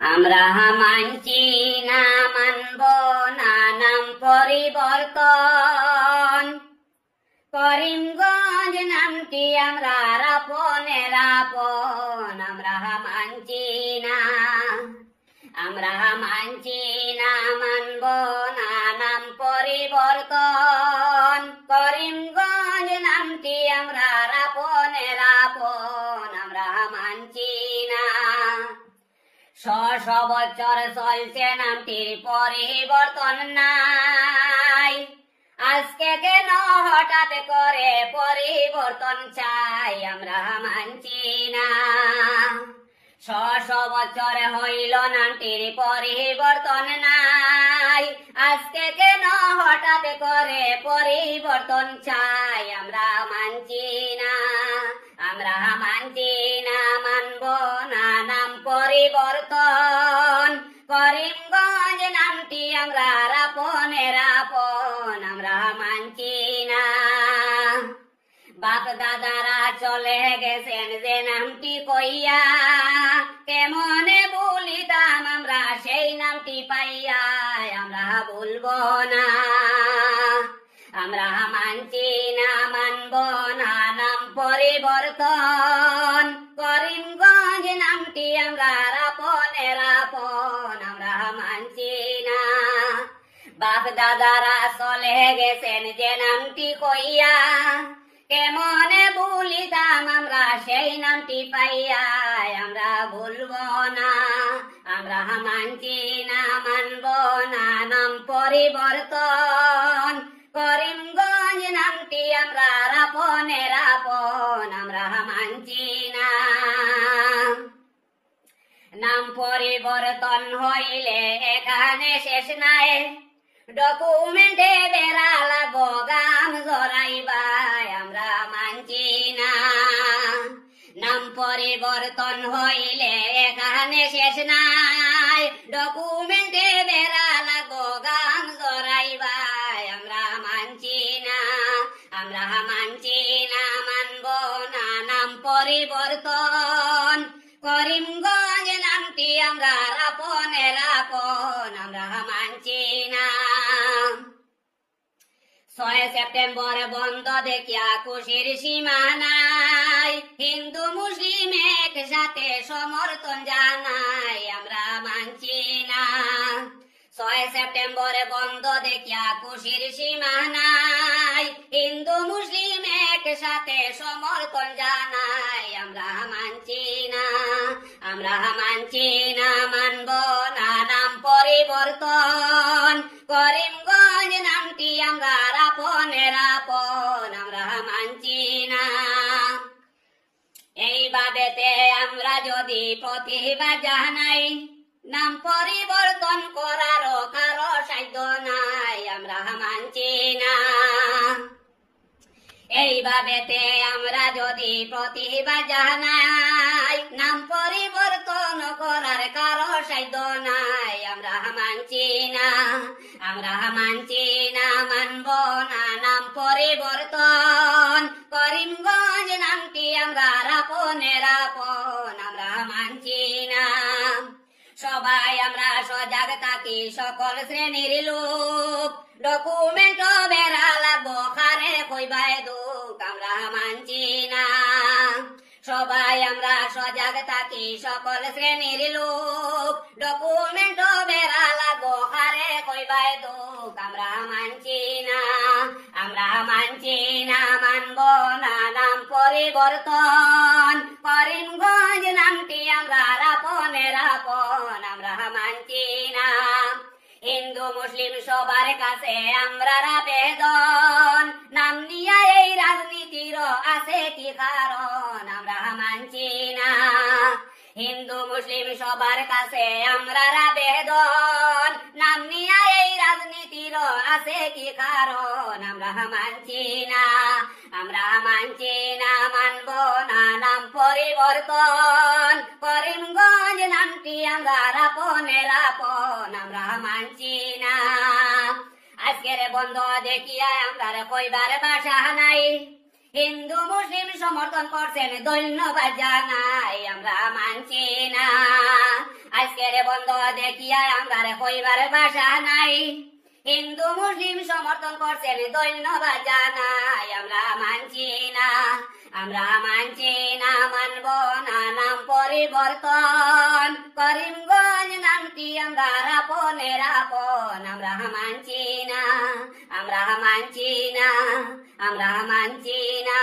আমরা মানছি না, মানব না নাম পরিবর্তন। করিমগঞ্জ নামটি আমরা আপনের আপন। আমরা মানছি না, আমরা মানছি না, মানব না নাম পরিবর্তন। করিমগঞ্জ নামটি আমরা আপনের আপন। আমরা মানছি না। ৬০০ বছর চলছে নামটির পরিবর্তন নাই। আজকে কেন হঠাৎ করে পরিবর্তন চাই? আমরা মানছি না। ৬০০ বছর হইল নামটির পরিবর্তন নাই। আজকে কেন হঠাৎ করে পরিবর্তন চাই? আমরা মানছি না, আমরা মানছি না, মানব না নাম পরিবর্তন। করিমগঞ্জ নামটি আমরা আপনের আপন। আমরা মানছি না। বাপ দাদারা চলে গেছেন যে নামটি কইয়া, কেমনে বলিতাম আমরা সেই নামটি পাইয়া। আমরা ভুলবো না, আমরা মানছি না, মানব না নাম পরিবর্তন। করিমগঞ্জ নামটি আমরা আপনের আপন। আমরা মানছি না। বাপ দাদারা চলে গেছেন যে নামটি কইয়া, কেমনে বলিতাম আমরা সেই নামটি পাইয়া। আমরা ভুলবো না, আমরা মানছি না, মানব না নাম পরিবর্তন। করিমগঞ্জ নামটি আমরা আপনের আপন। আমরা মানছি না। নাম পরিবর্তন হইলে এখানে শেষ নাই। ডকুমেন্টে বেড়া লাগবো গাম জড়াইবাই। আমরা মানছি না। নাম পরিবর্তন হইলে এখানে শেষ নাই। ডকুমেন্টে বেড়া লাগবো গাম জড়াইবাই। আমরা মানছি না, আমরা মানছি না, মানব না নাম পরিবর্তন। করিমগঞ্জ নামটি আমরা আপনের আপন। আমরা মানছি না। ৬ সেপ্টেম্বর বন্ধ দেখিয়া খুশির সীমা নাই। হিন্দু মুসলিম একসাথে সমর্থন জানাই। আমরা মানছি না। ৬ সেপ্টেম্বর বন্ধ দেখিয়া খুশির সীমা নাই। হিন্দু মুসলিম একসাথে সমর্থন জানাই। আমরা মানছি না, আমরা মানছি না, মানব না নাম পরিবর্তন। করিমগঞ্জ নামটি আমরা আপনের আপন। আমরা মানছি না। এইভাবেতে আমরা যদি প্রতিভা জানাই, নাম পরিবর্তন করারও কারো সাধ্য নাই। আমরা মানছি না। এইভাবেতে আমরা যদি প্রতিভা জানাই, নাম পরিবর্তন করার কারো সাধ্য নাই। আমরা মানছি না, আমরা মানছি না, মানব না নাম পরিবর্তন। করিমগঞ্জ নামটি আমরা আপনের আপন। আমরা মানছি না। সবাই আমরা সজাগ থাকি, সকল শ্রেণীর লোক। ডকুমেন্ট বেড়া লাগবো খারে কইবাই দুঃখ। আমরা মানছি না। সবাই আমরা সজাগ থাকি, সকল শ্রেণীর লোক। ডকুমেন্ট বেড়া লাগবো খারে কইবাই দুঃখ। আমরা মানছি না, আমরা মানছি না, মানব না নাম পরিবর্তন। করিমগঞ্জ নামটি আমরা আপনের আপন। আমরা মানছি না। হিন্দু মুসলিম সবার কাছে আমরা আবেদন, নাম নিয়ে এই রাজনীতির আছে কি কারণ? আমরা মানছি না। হিন্দু মুসলিম সবার কাছে আমরা আবেদন, নাম নিয়ে এই রাজনীতির আছে কি কারণ? আমরা মানছি না, আমরা মানছি না, মানব না নাম পরিবর্তন। করিমগঞ্জ নামটি আমরা আপনের আপন। আমরা মানছি না। আজকের বন্ধ দেখিয়া আমরা কইবার ভাষা নাই। হিন্দু মুসলিম সমর্থন করছেন, ধন্যবাদ জানাই। আমরা মানছি না। আজকের ছেলের বন্ধ দেখিয়া আমরা কইবার ভাষা নাই হিন্দু মুসলিম সমর্থন করছেন ধন্যবাদ জানাই আমরা মানছি না মানব না নাম পরিবর্তন করিমগঞ্জ নামটি আমরা আপনের আপন আমরা মানছি না